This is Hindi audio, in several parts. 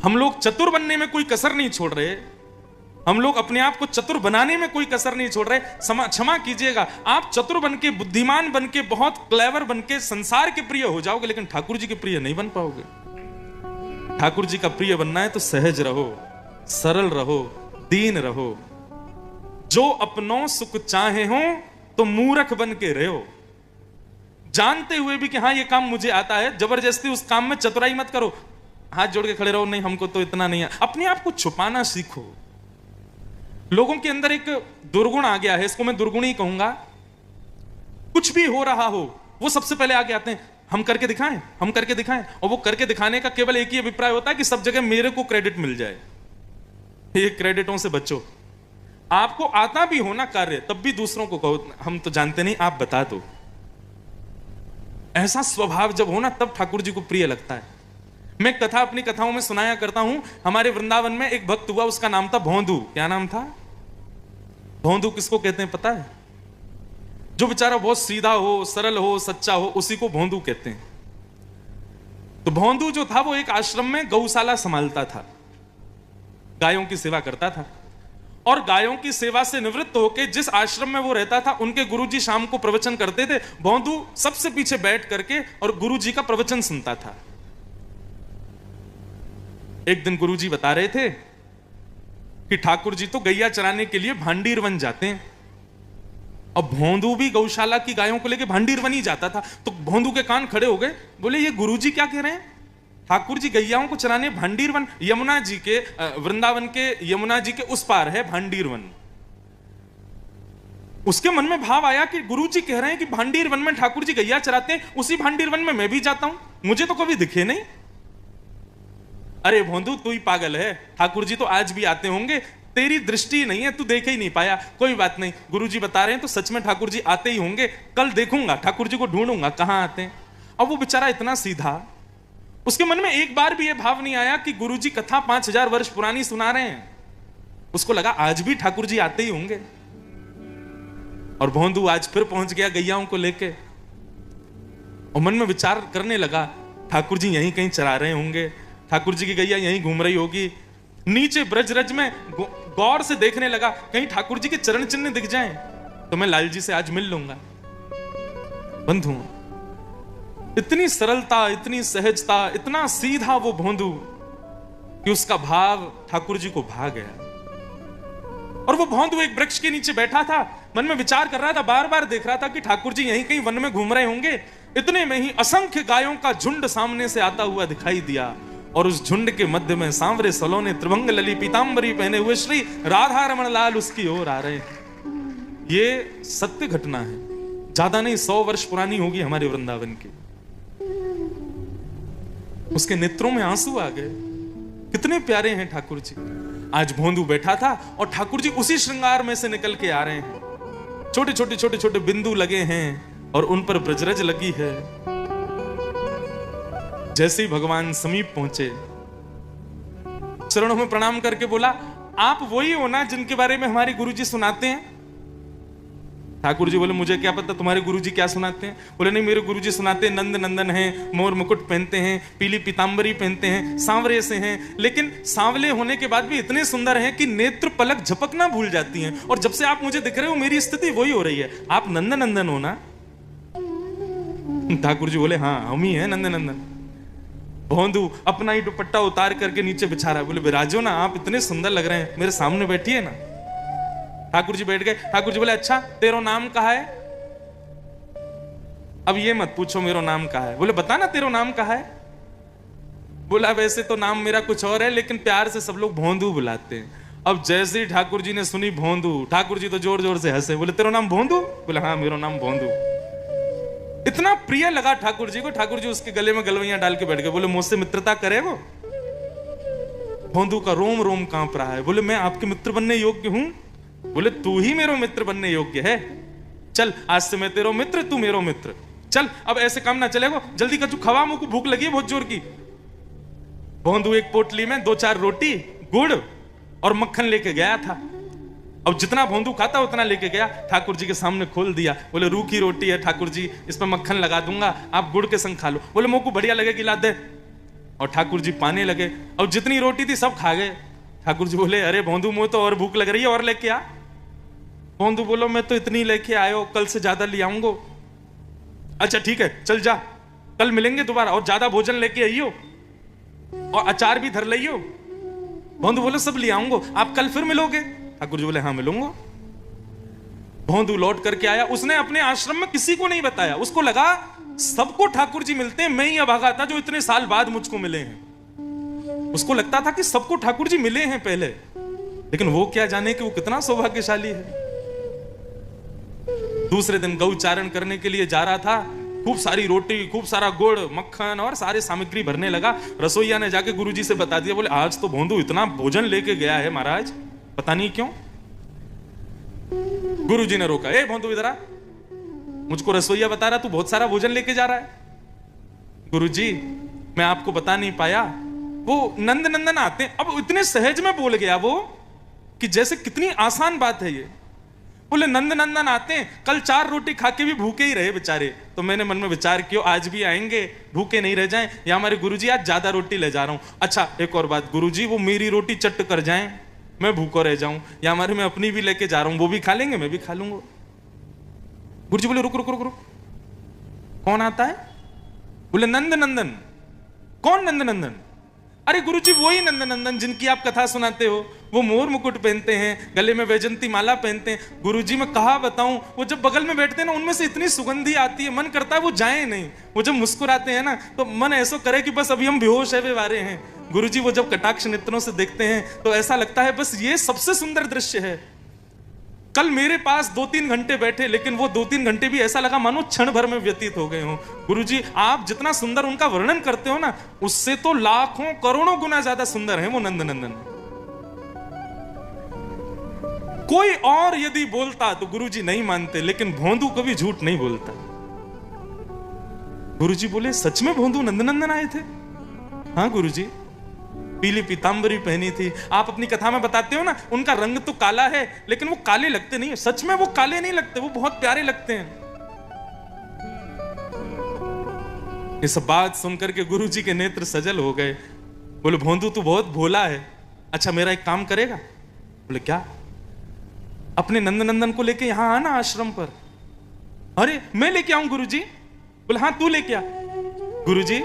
हम लोग चतुर बनने में कोई कसर नहीं छोड़ रहे, हम लोग अपने आप को चतुर बनाने में कोई कसर नहीं छोड़ रहे। क्षमा कीजिएगा, आप चतुर बनके, बुद्धिमान बनके, बहुत क्लेवर बनके संसार के प्रिय हो जाओगे, लेकिन ठाकुर जी के प्रिय नहीं बन पाओगे। ठाकुर जी का प्रिय बनना है तो सहज रहो, सरल रहो, दीन रहो। जो अपनों सुख चाहे हो तो मूर्ख बन के रहो, जानते हुए भी कि हाँ ये काम मुझे आता है। जबरदस्ती उस काम में चतुराई मत करो, हाथ जोड़ के खड़े रहो, नहीं हमको तो इतना नहीं है। अपने आप को छुपाना सीखो। लोगों के अंदर एक दुर्गुण आ गया है, इसको मैं दुर्गुण ही कहूंगा। कुछ भी हो रहा हो वो सबसे पहले आगे आते हैं, हम करके दिखाएं, हम करके दिखाएं। और वो करके दिखाने का केवल एक ही अभिप्राय होता है कि सब जगह मेरे को क्रेडिट मिल जाए। ये क्रेडिटों से बचो। आपको आता भी हो ना कार्य, तब भी दूसरों को कहो हम तो जानते नहीं, आप बता दो। ऐसा स्वभाव जब हो ना, तब ठाकुर जी को प्रिय लगता है। मैं कथा अपनी कथाओं में सुनाया करता हूं। हमारे वृंदावन में एक भक्त हुआ, उसका नाम था भोंदू। क्या नाम था? भोंदू किसको कहते हैं पता है? जो बेचारा बहुत सीधा हो, सरल हो, सच्चा हो, उसी को भोंदू कहते हैं। तो भोंदू जो था वो एक आश्रम में गौशाला संभालता था, गायों की सेवा करता था। और गायों की सेवा से निवृत्त होकर जिस आश्रम में वो रहता था, उनके गुरुजी शाम को प्रवचन करते थे। भोंदू सबसे पीछे बैठ करके और गुरुजी का प्रवचन सुनता था। एक दिन गुरुजी बता रहे थे कि ठाकुर जी तो गैया चराने के लिए भांडीर वन जाते हैं। अब भोंदू भी गौशाला की गायों को लेकर भांडीर वन ही जाता था। तो भोंदू के कान खड़े हो गए, बोले ये गुरुजी क्या कह रहे हैं? ठाकुर जी गैयाओं को चराने भांडीर वन, यमुना जी के, वृंदावन के यमुना जी के उस पार है भांडीर वन। उसके मन में भाव आया कि गुरुजी कह रहे हैं कि भांडीर वन में ठाकुर जी गैया चराते हैं, उसी भांडीर वन में मैं भी जाता हूं, मुझे तो कभी दिखे नहीं। अरे भोंदू तू ही पागल है, ठाकुर जी तो आज भी आते होंगे, तेरी दृष्टि नहीं है, तू देख ही नहीं पाया। कोई बात नहीं, गुरुजी बता रहे हैं तो सच में ठाकुर जी आते ही होंगे, कल देखूंगा, ठाकुर जी को ढूंढूंगा कहां आते हैं। अब वो बेचारा इतना सीधा, उसके मन में एक बार भी ये भाव नहीं आया कि गुरुजी कथा 5000 वर्ष पुरानी सुना रहे हैं। उसको लगा आज भी ठाकुर जी आते ही होंगे। और भोंदू आज फिर पहुंच गया गैयाओं को लेके, और मन में विचार करने लगा ठाकुर जी यहीं कहीं चरा रहे होंगे, ठाकुर जी की गैया यहीं घूम रही होगी। नीचे ब्रजरज में गौर से देखने लगा, कहीं ठाकुर जी के चरण चिन्ह दिख जाएं तो मैं लाल जी से आज मिल लूंगा। बंधु, इतनी सरलता, इतनी सहजता, इतना सीधा वो भोंदू कि उसका भाव ठाकुर जी को भा गया। और वो भोंदू एक वृक्ष के नीचे बैठा था, मन में विचार कर रहा था, बार बार देख रहा था कि ठाकुर जी यहीं कहीं वन में घूम रहे होंगे। इतने में ही असंख्य गायों का झुंड सामने से आता हुआ दिखाई दिया, और उस झुंड के मध्य में सांवरे सलोने त्रिभंग लली पीतांबरी पहने हुए श्री राधा रमण लाल उसकी ओर आ रहे हैं। ये सत्य घटना है, ज्यादा नहीं 100 वर्ष पुरानी होगी हमारे वृंदावन की। उसके नेत्रों में आंसू आ गए, कितने प्यारे हैं ठाकुर जी। आज भोंदू बैठा था और ठाकुर जी उसी श्रृंगार में से निकल के आ रहे हैं। छोटे छोटे छोटे छोटे बिंदु लगे हैं और उन पर ब्रजरज लगी है। जैसे ही भगवान समीप पहुंचे, चरणों में प्रणाम करके बोला, आप वही हो ना जिनके बारे में हमारे गुरुजी सुनाते हैं? ठाकुर जी बोले, मुझे क्या पता तुम्हारे गुरुजी क्या सुनाते हैं। बोले, नहीं मेरे गुरुजी सुनाते हैं नंद नंदन हैं, मोर मुकुट पहनते हैं, पीली पीतांबरी पहनते हैं, सांवरे से हैं, लेकिन सांवले होने के बाद भी इतने सुंदर हैं कि नेत्र पलक झपकना भूल जाती हैं। और जब से आप मुझे दिख रहे हो मेरी स्थिति वही हो रही है। आप नंद नंदन हो ना? ठाकुर जी बोले, हाँ हम ही हैं नंद नंदन। भोंदू अपना ही दुपट्टा उतार करके नीचे बिछा रहा है। बोले, विराजो ना, आप इतने सुंदर लग रहे हैं, मेरे सामने बैठिए ना। ठाकुर जी बैठ गए। ठाकुर जी बोले, अच्छा तेरा नाम कहा है? अब ये मत पूछो मेरा नाम कहा है। बोले, बता ना तेरा नाम कहा है। बोला, वैसे तो नाम मेरा कुछ और है, लेकिन प्यार से सब लोग भोंदू बुलाते हैं। अब जैसे ही ठाकुर जी ने सुनी भोंदू, ठाकुर जी तो जोर जोर से हंसे। बोले, तेरा नाम भोंदू? बोले, हाँ मेरा नाम भोंदू। इतना प्रिय लगा ठाकुर जी को, ठाकुर जी उसके गले में गलवैयां डाल के बैठ गए। बोले, मुझसे मित्रता करे वो? भोंदू का रोम रोम कांप रहा है। बोले, मैं आपके मित्र बनने योग्य हूं? बोले, तू ही मेरा मित्र बनने योग्य है। चल आज से मैं तेरा मित्र, तू मेरा मित्र। चल अब ऐसे काम ना चलेगा, जल्दी कर, तू खवा, मुझको भूख लगी है बहुत जोर की। भोंदू एक पोटली में 2-4 रोटी, गुड़ और मक्खन लेके गया था। अब जितना भोंदू खाता उतना लेके गया, ठाकुर जी के सामने खोल दिया। बोले, रूखी रोटी है ठाकुर जी, इस पर मक्खन लगा दूंगा, आप गुड़ के संग खा लो। बोले, मुझको बढ़िया लगेगी, ला दे। और ठाकुर जी पाने लगे और जितनी रोटी थी सब खा गए। ठाकुर जी बोले अरे भोंदू मुझे तो और भूख लग रही है, और लेके आ। भोंदू बोलो मैं तो इतनी लेके आयो, कल से ज्यादा ले आऊंगो। अच्छा ठीक है चल जा, कल मिलेंगे दोबारा और ज्यादा भोजन लेके आइयो और अचार भी धर लियो। भोंदू बोले सब ले आऊंगो, आप कल फिर मिलोगे? ठाकुर जी बोले हाँ मिलूंगा। भोंदू लौट करके आया, उसने अपने आश्रम में किसी को नहीं बताया, उसको लगा सबको ठाकुर जी मिलते हैं, मैं ही अभागा था जो इतने साल बाद मुझको मिले हैं। उसको लगता था कि सबको ठाकुर जी मिले हैं पहले, लेकिन वो क्या जाने कि वो कितना सौभाग्यशाली है। दूसरे दिन गौचारण करने के लिए जा रहा था, खूब सारी रोटी, खूब सारा गुड़, मक्खन और सारे सामग्री भरने लगा। रसोईया ने जाके गुरुजी से बता दिया, बोले आज तो भोंदू इतना भोजन लेके गया है महाराज, पता नहीं क्यों। गुरुजी ने रोका, ए भोंदू इधर आ, मुझको रसोईया बता रहा तू बहुत सारा भोजन लेके जा रहा है। गुरुजी मैं आपको बता नहीं पाया, वो नंद नंदन आते हैं। अब इतने सहज में बोल गया वो कि जैसे कितनी आसान बात है ये। बोले नंद नंदन आते हैं, कल 4 रोटी खा के भी भूखे ही रहे बेचारे। तो मैंने मन में विचार किया आज भी आएंगे, भूखे नहीं रह जाएं, या हमारे गुरुजी आज ज्यादा रोटी ले जा रहा हूं। अच्छा एक और बात, गुरुजी वो मेरी रोटी चट कर जाएं, मैं भूखा रह जाऊं, या हमारे मैं अपनी भी लेके जा रहा हूं, वो भी खा लेंगे मैं भी खा लूंगा। गुरुजी बोले रुक रुक रुक रुक, कौन आता है? बोले नंद नंदन। कौन नंद नंदन? अरे गुरुजी वही नंद नंदन जिनकी आप कथा सुनाते हो, वो मोर मुकुट पहनते हैं, गले में वैजंती माला पहनते हैं। गुरुजी मैं कहा बताऊं, वो जब बगल में बैठते हैं ना, उनमें से इतनी सुगंधी आती है, मन करता है वो जाए नहीं। वो जब मुस्कुराते हैं ना तो मन ऐसा करे कि बस अभी हम बेहोश है वे वारे हैं। गुरुजी वो जब कटाक्ष नेत्रों से देखते हैं तो ऐसा लगता है बस ये सबसे सुंदर दृश्य है। कल मेरे पास 2-3 घंटे बैठे, लेकिन वो 2-3 घंटे भी ऐसा लगा मानो क्षण भर में व्यतीत हो गए हों। गुरुजी आप जितना सुंदर उनका वर्णन करते हो ना, उससे तो लाखों करोड़ों गुना ज्यादा सुंदर है वो नंद नंदन। कोई और यदि बोलता तो गुरुजी नहीं मानते, लेकिन भोंदू कभी झूठ नहीं बोलता। गुरुजी बोले सच में भोंदू नंद नंदन आए थे? हाँ गुरुजी, पीली पीतांबरी पहनी थी। आप अपनी कथा में बताते हो ना, उनका रंग तो काला है लेकिन वो काले लगते नहीं है। सच में वो काले नहीं लगते, वो बहुत प्यारे लगते हैं। इस बात सुनकर के गुरुजी के नेत्र सजल हो गए। बोले भोंदू तू बहुत भोला है। अच्छा मेरा एक काम करेगा? बोले क्या? अपने नंद नंदन को लेके यहां आना आश्रम पर। अरे मैं लेके आऊं गुरुजी? बोले हाँ तू लेके आ। गुरुजी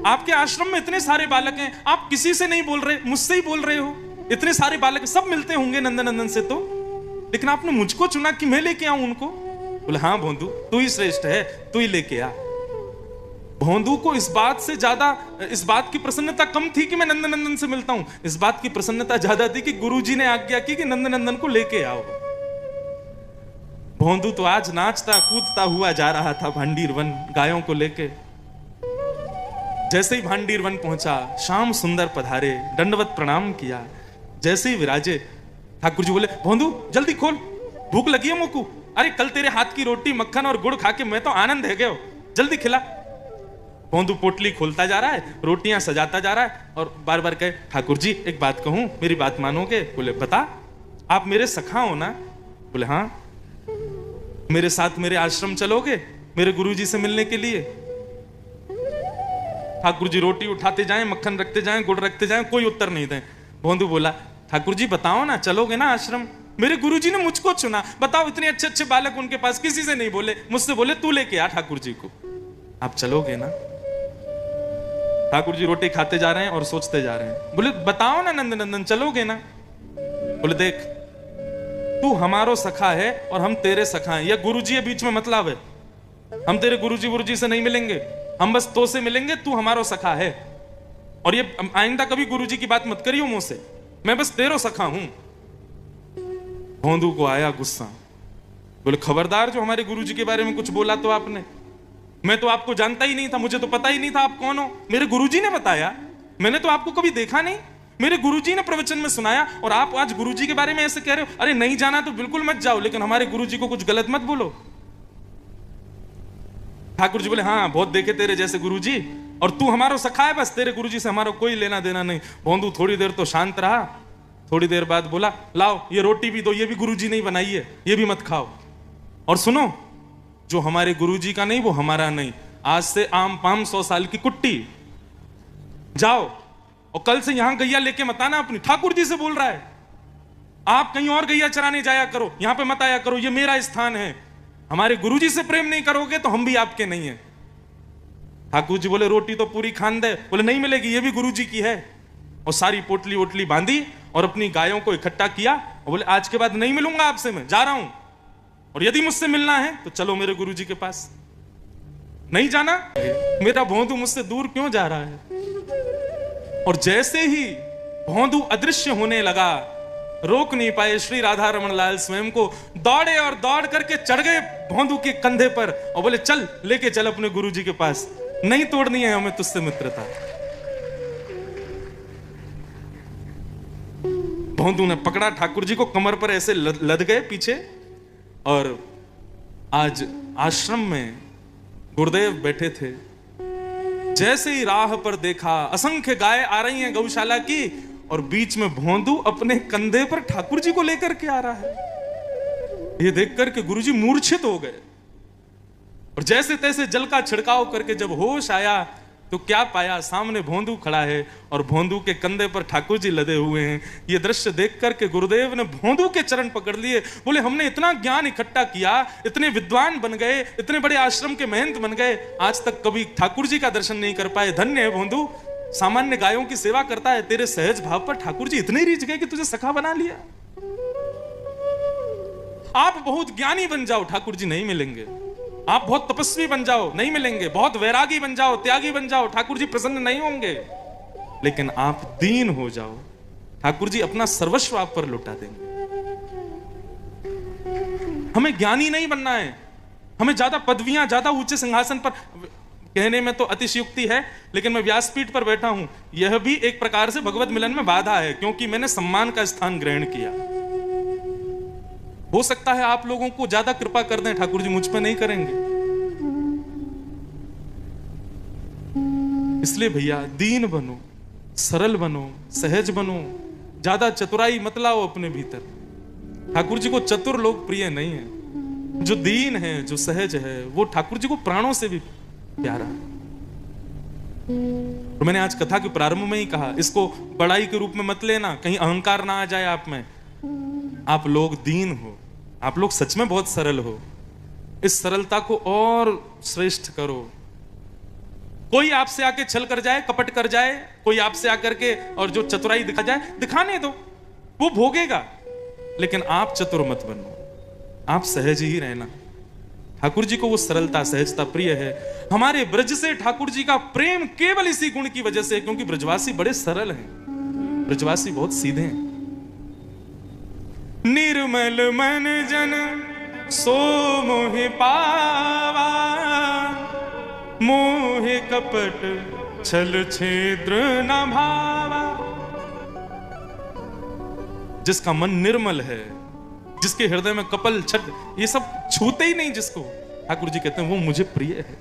आपके आश्रम में इतने सारे बालक हैं, आप किसी से नहीं बोल रहे, मुझसे ही बोल रहे हो। इतने सारे बालक सब मिलते होंगे नंद नंदन से तो, लेकिन आपने मुझको चुना कि मैं लेके आऊं उनको। बोले हाँ भोंदू तू ही श्रेष्ठ है, तू ही लेके आ। भोंदू को इस बात से ज्यादा, इस बात की प्रसन्नता कम थी कि मैं नंद नंदन से मिलता हूं, इस बात की प्रसन्नता ज्यादा थी कि गुरुजी ने आज्ञा की कि नंद नंदन को लेके आओ। भोंदू तो आज नाचता कूदता हुआ जा रहा था भांडीर वन गायों को लेके। जैसे ही भांडीर वन पहुंचा, श्याम सुंदर पधारे, दंडवत प्रणाम किया। जैसे ही विराजे, ठाकुर जी बोले भोंदू जल्दी खोल, भूख लगी है मोकू। अरे कल तेरे हाथ की रोटी मक्खन और गुड़ खा के मैं तो आनंद है गयो, जल्दी खिला। भोंदू पोटली खोलता जा रहा है, रोटियां सजाता जा रहा है और बार बार कहे ठाकुर जी एक बात कहूं, मेरी बात मानोगे? बोले बता। आप मेरे सखा हो ना? बोले हाँ। मेरे साथ मेरे आश्रम चलोगे मेरे गुरुजी से मिलने के लिए? ठाकुर जी रोटी उठाते जाएं, मक्खन रखते जाएं, गुड़ रखते जाएं, कोई उत्तर नहीं दें। भोंदू बोला ठाकुर जी बताओ ना, चलोगे ना आश्रम? मेरे गुरुजी ने मुझको चुना, बताओ। इतने अच्छे अच्छे बालक उनके पास, किसी से नहीं बोले, मुझसे बोले तू लेके आ ठाकुर जी को। आप चलोगे ना? ठाकुर जी रोटी खाते जा रहे हैं और सोचते जा रहे हैं। बोले बताओ ना नंद नंदन, चलोगे ना? बोले देख तू हमारो सखा है और हम तेरे सखा हैं, यह गुरुजी के बीच में मतलब है। हम तेरे गुरुजी से नहीं मिलेंगे, हम बस तो से मिलेंगे, तू हमारो सखा है। और ये आइंदा कभी गुरुजी की बात मत करियो मुझसे, मैं बस तेरो सखा हूं। भोंदू को आया गुस्सा। बोले खबरदार जो हमारे गुरुजी के बारे में कुछ बोला तो आपने, मैं तो आपको जानता ही नहीं था, मुझे तो पता ही नहीं था आप कौन हो। मेरे गुरुजी ने बताया, मैंने तो आपको कभी देखा नहीं, मेरे गुरुजी ने प्रवचन में सुनाया और आप आज गुरुजी के बारे में ऐसे कह रहे हो। अरे नहीं जाना तो बिल्कुल मत जाओ, लेकिन हमारे गुरुजी को कुछ गलत मत बोलो। ठाकुर जी बोले हाँ बहुत देखे तेरे जैसे गुरुजी, और तू हमारा सखा है, बस तेरे गुरुजी से हमारा कोई लेना देना नहीं। भोंदू थोड़ी देर तो शांत रहा, थोड़ी देर बाद बोला लाओ ये रोटी भी दो, ये भी गुरुजी ने बनाई है, ये भी मत खाओ। और सुनो, जो हमारे गुरुजी का नहीं वो हमारा नहीं, आज से आम 500 साल की कुट्टी। जाओ और कल से यहां गैया लेके मत आना अपनी। ठाकुर जी से बोल रहा है, आप कहीं और गैया चराने जाया करो, यहां पे मत आया करो, ये मेरा स्थान है। हमारे गुरुजी से प्रेम नहीं करोगे तो हम भी आपके नहीं है। ठाकुर जी बोले रोटी तो पूरी खान दे। बोले नहीं मिलेगी, ये भी गुरुजी की है। और सारी पोटली वोटली बांधी और अपनी गायों को इकट्ठा किया और बोले आज के बाद नहीं मिलूंगा आपसे, मैं जा रहा हूं, और यदि मुझसे मिलना है तो चलो मेरे गुरुजी के पास। नहीं जाना, मेरा भोंदू मुझसे दूर क्यों जा रहा है। और जैसे ही भोंदू अदृश्य होने लगा, रोक नहीं पाए श्री राधा रमन लाल स्वयं को, दौड़े और दौड़ करके चढ़ गए भोंदू के कंधे पर और बोले चल लेके चल अपने गुरुजी के पास, नहीं तोड़नी है हमें तुझसे मित्रता। भोंदू ने पकड़ा ठाकुर जी को, कमर पर ऐसे लद गए पीछे। और आज आश्रम में गुरुदेव बैठे थे, जैसे ही राह पर देखा असंख्य गाय आ रही हैं गौशाला की, और बीच में भोंदू अपने कंधे पर ठाकुर जी को लेकर के आ रहा है। ये देखकर के गुरुजी मूर्छित हो गए और जैसे तैसे जल का छिड़काव करके जब होश आया तो क्या पाया, सामने भोंदू खड़ा है और भोंदू के कंधे पर ठाकुर जी लदे हुए हैं। ये दृश्य देख करके गुरुदेव ने भोंदू के चरण पकड़ लिए। बोले हमने इतना ज्ञान इकट्ठा किया, इतने विद्वान बन गए, इतने बड़े आश्रम के महंत बन गए, आज तक कभी ठाकुर जी का दर्शन नहीं कर पाए। धन्य है भोंदू, सामान्य गायों की सेवा करता है, तेरे सहज भाव पर ठाकुर जी इतने रीझ गए कि तुझे सखा बना लिया। आप बहुत ज्ञानी बन जाओ, ठाकुर जी नहीं मिलेंगे। आप बहुत तपस्वी बन जाओ, नहीं मिलेंगे। बहुत वैरागी बन जाओ, त्यागी बन जाओ, ठाकुर जी प्रसन्न नहीं होंगे। लेकिन आप दीन हो जाओ, ठाकुर जी अपना सर्वस्व आप पर लुटा देंगे। हमें ज्ञानी नहीं बनना है, हमें ज्यादा पदवियां, ज्यादा ऊंचे सिंहासन पर, कहने में तो अतिशयोक्ति है, लेकिन मैं व्यासपीठ पर बैठा हूं, यह भी एक प्रकार से भगवत मिलन में बाधा है, क्योंकि मैंने सम्मान का स्थान ग्रहण किया। हो सकता है आप लोगों को ज्यादा कृपा कर दें, ठाकुर जी मुझ पे नहीं करेंगे। इसलिए भैया दीन बनो, सरल बनो, सहज बनो, ज्यादा चतुराई मत लाओ अपने भीतर। ठाकुर जी को चतुर लोग प्रिय नहीं है, जो दीन है, जो सहज है, वो ठाकुर जी को प्राणों से भी प्यारा। तो मैंने आज कथा के प्रारंभ में ही कहा, इसको बड़ाई के रूप में मत लेना, कहीं अहंकार ना आ जाए आप में। आप लोग दीन हो, आप लोग सच में बहुत सरल हो। इस सरलता को और श्रेष्ठ करो। कोई आपसे आके छल कर जाए, कपट कर जाए, कोई आपसे आकर के और जो चतुराई दिखा जाए, दिखाने दो, वो भोगेगा। लेकिन आप चतुर मत बनो, आप सहज ही रहना। ठाकुर जी को वो सरलता, सहजता प्रिय है। हमारे ब्रज से ठाकुर जी का प्रेम केवल इसी गुण की वजह से, क्योंकि ब्रजवासी बड़े सरल हैं, ब्रजवासी बहुत सीधे हैं। निर्मल मन जन सो मोहि पावा, मोहि कपट छल छिद्र न भावा। जिसका मन निर्मल है, जिसके हृदय में कपल छट ये सब छूते ही नहीं, जिसको ठाकुर जी कहते हैं वो मुझे प्रिय है।